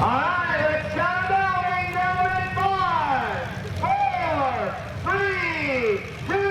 right, let's count going down in 5, 4, 3, 2.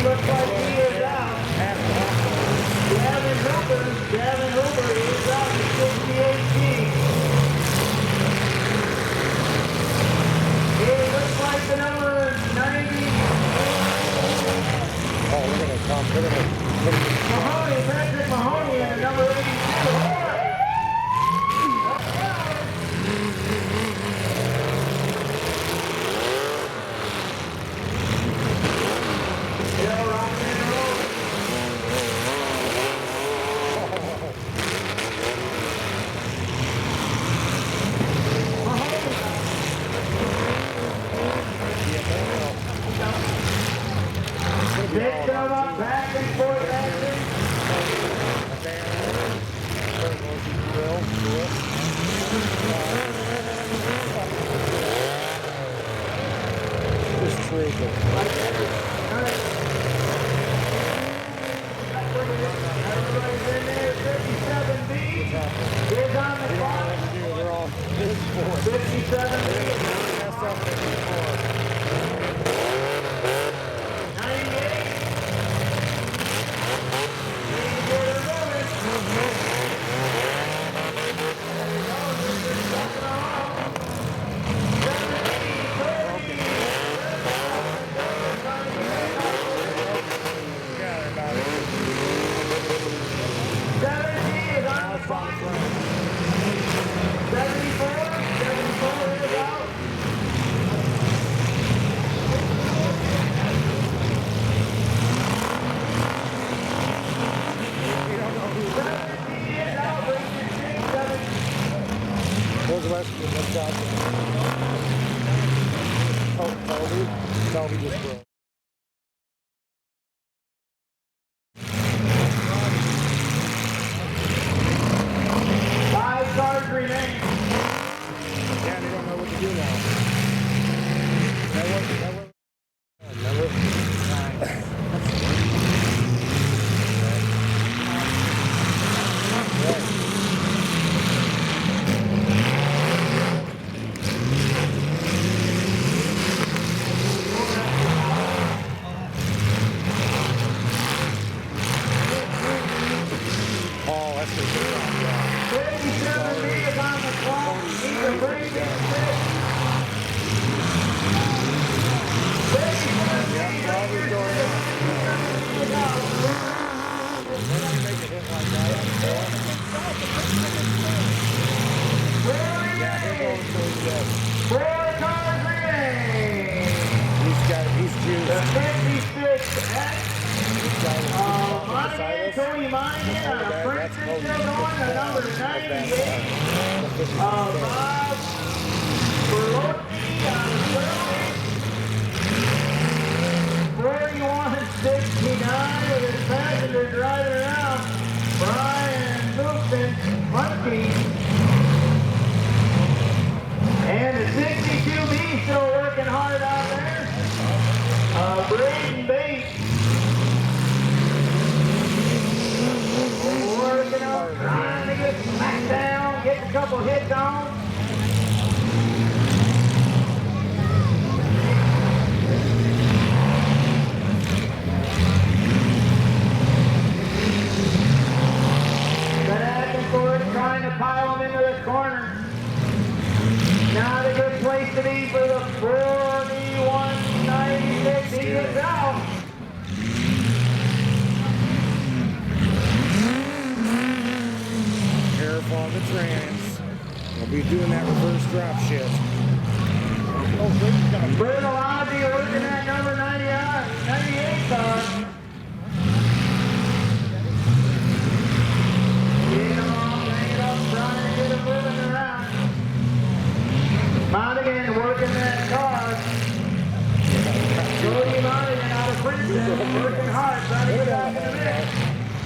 Let's go! Mahoney and number 82. Pick them up, back and forth action. Just treacle. Everybody's in there. 57B is on the clock. They're all 57B. That's up 54. 98. Where's the rest of them? What's out there? Oh, Toby just broke. 5 cars remain. Yeah, You don't know what to do now. Remember? Oh, that's the good one. 57 meters on the clock. He's a pretty big fish. 57 Yeah, probably going on. Make a hit like that. Yeah, here goes the 4 cars remain. he's juiced. The 56 X. This guy was Monahan, Tony Monahan, Prince is still going, the number 98. Bob Berlocki on the 4169 with his passenger driving around. Brian Moofton, Monkey. And the 62B still working hard out there. Braden Bates. Working up, trying to get smacked down, get a couple hits on. Back and forth, trying to pile them into the corner. Not a good place to be for the 4196. He gets out. Careful on the trans. We'll be doing that reverse drop shift. Oh, Brady's got a Bertolazzi working that number 98 car. Get him off, hang it up, trying to get him moving around. Monaghan working that car. Cody Monaghan out of Princeton, working hard, trying to get back in the mix.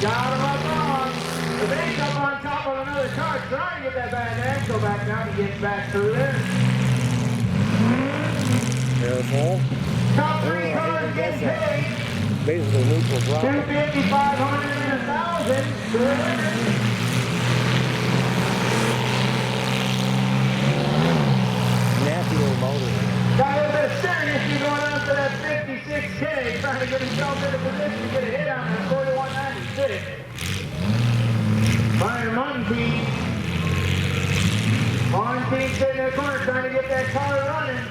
Got him up on. The base up on top of another car, trying to get that back axle back down to get back through there. Careful. Top 3 cars getting paid. Basically neutral drop. 250, 500, and 1,000. Nasty little motor. Got a little bit of steering issue going on for that 56K, trying to get himself into position to get a hit on that 4196. Brian Monteith. Monteith sitting in the corner trying to get that car running.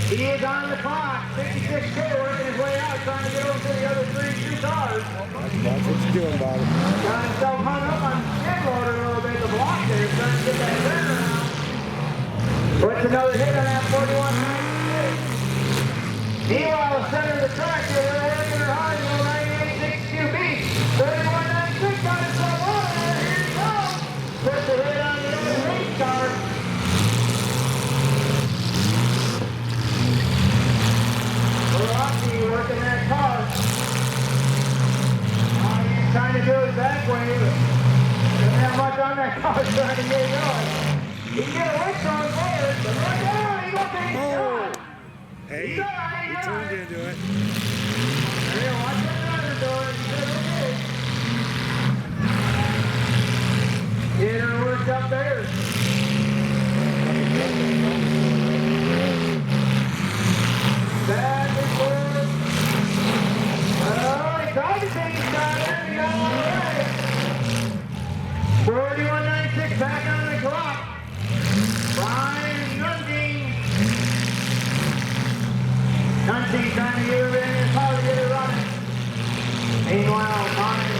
He is on the clock. 56K working his way out, trying to get over to the other 2 cars. That's what you're doing, Bobby. Got himself hung up on the skid loader a little bit, the block there, trying to get that turnaround. Puts another hit on that 4196. Meanwhile, the center of the track here, they're working her hard, little 98 QB. 3196 got himself on there. Here he goes. Puts the hit on the other race car. Berlocki working that car. All he's trying to do is back way, but doesn't have much on that car trying to get it going. He can get a lick on forward, but look out, he's going to take a shot. Hey, he turned into it. Here, watch that other door. He said, okay. Get her worked up there. Back and forth. Oh, he tried to take a shot there. He got one away. 4196 back on the clock. Brian Nundy. Nundy trying to get her in his car to get her running. Meanwhile, Brian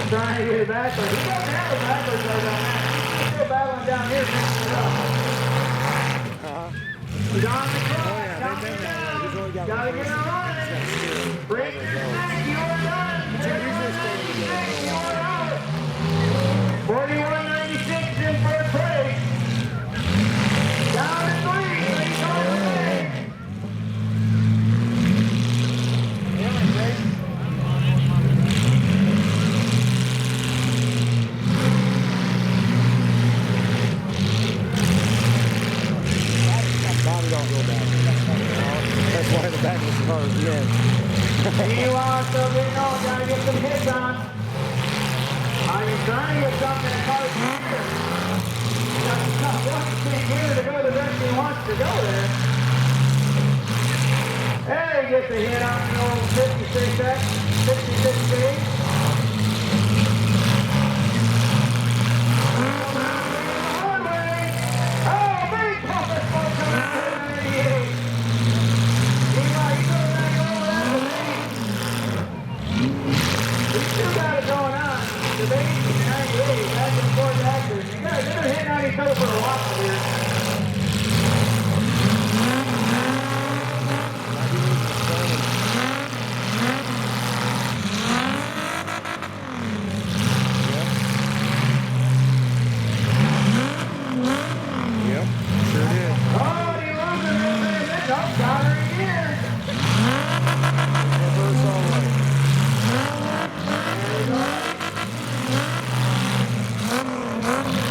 trying to get it back, but he doesn't have a backwards right on that. He's still battling down here, picking it up. He's on the clock. Gotta get her running. Break your neck, you are done. 4196 in first place. Down to 3 cars away. That was as far as it is. Meanwhile, still getting on. Gotta get some hits on. Are you trying to get something in the car's here? That's tough. One can't get her to go the direction he wants to go there. There he gets a hit on the old 56X, 56B. The baby in 98, back and forth actors. You guys, they're hitting on each other for a while here. Yep, sure did. Oh, he lost a little bit of it. Oh, got her again. Reverse all right. There we go.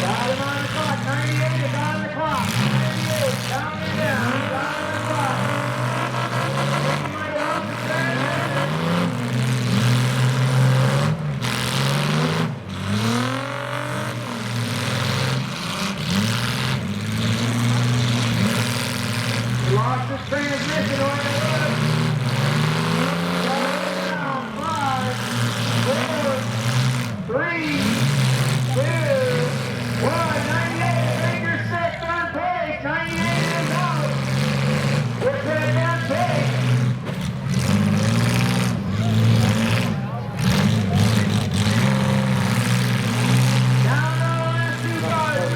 Got him on the clock. 98 is on the clock. 98, counting down. He's on the clock. He might have lost the track. He lost his transmission on the road. Got it down. 5, 4, 3, 2, 1. 98, Ranger 6 on pace. 98 is out. We're putting down pace. Down to the last two cars.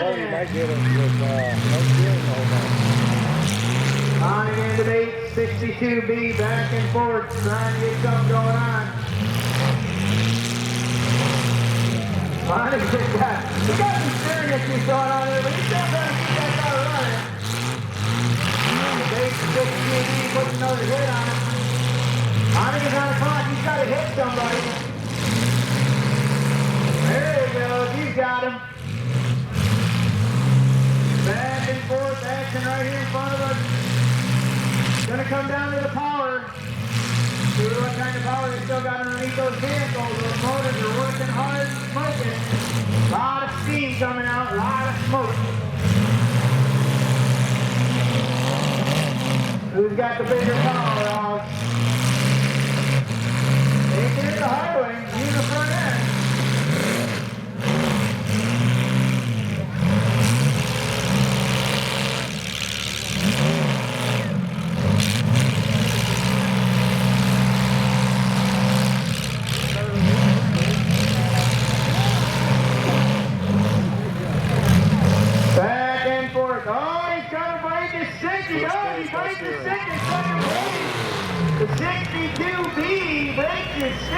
Cody might get it with no steering over. On again to bait 62B, back and forth, trying to get something going on. On again, he got some steering issues going on there, but he's still trying to keep that car running. The bait 62B puts another hit on it. On again's on the clock, he's got to hit somebody. There he goes, he's got him. Back and forth action right here in front of us. Gonna come down to the power. See what kind of power they still got underneath those vehicles. Those motors are working hard and smoking. A lot of steam coming out, a lot of smoke. Who's got the bigger power? They can hit the highway, use the front end. Back and forth. Oh, he's trying to break his 60. Oh, he breaks his 60. The 62B breaks his 60.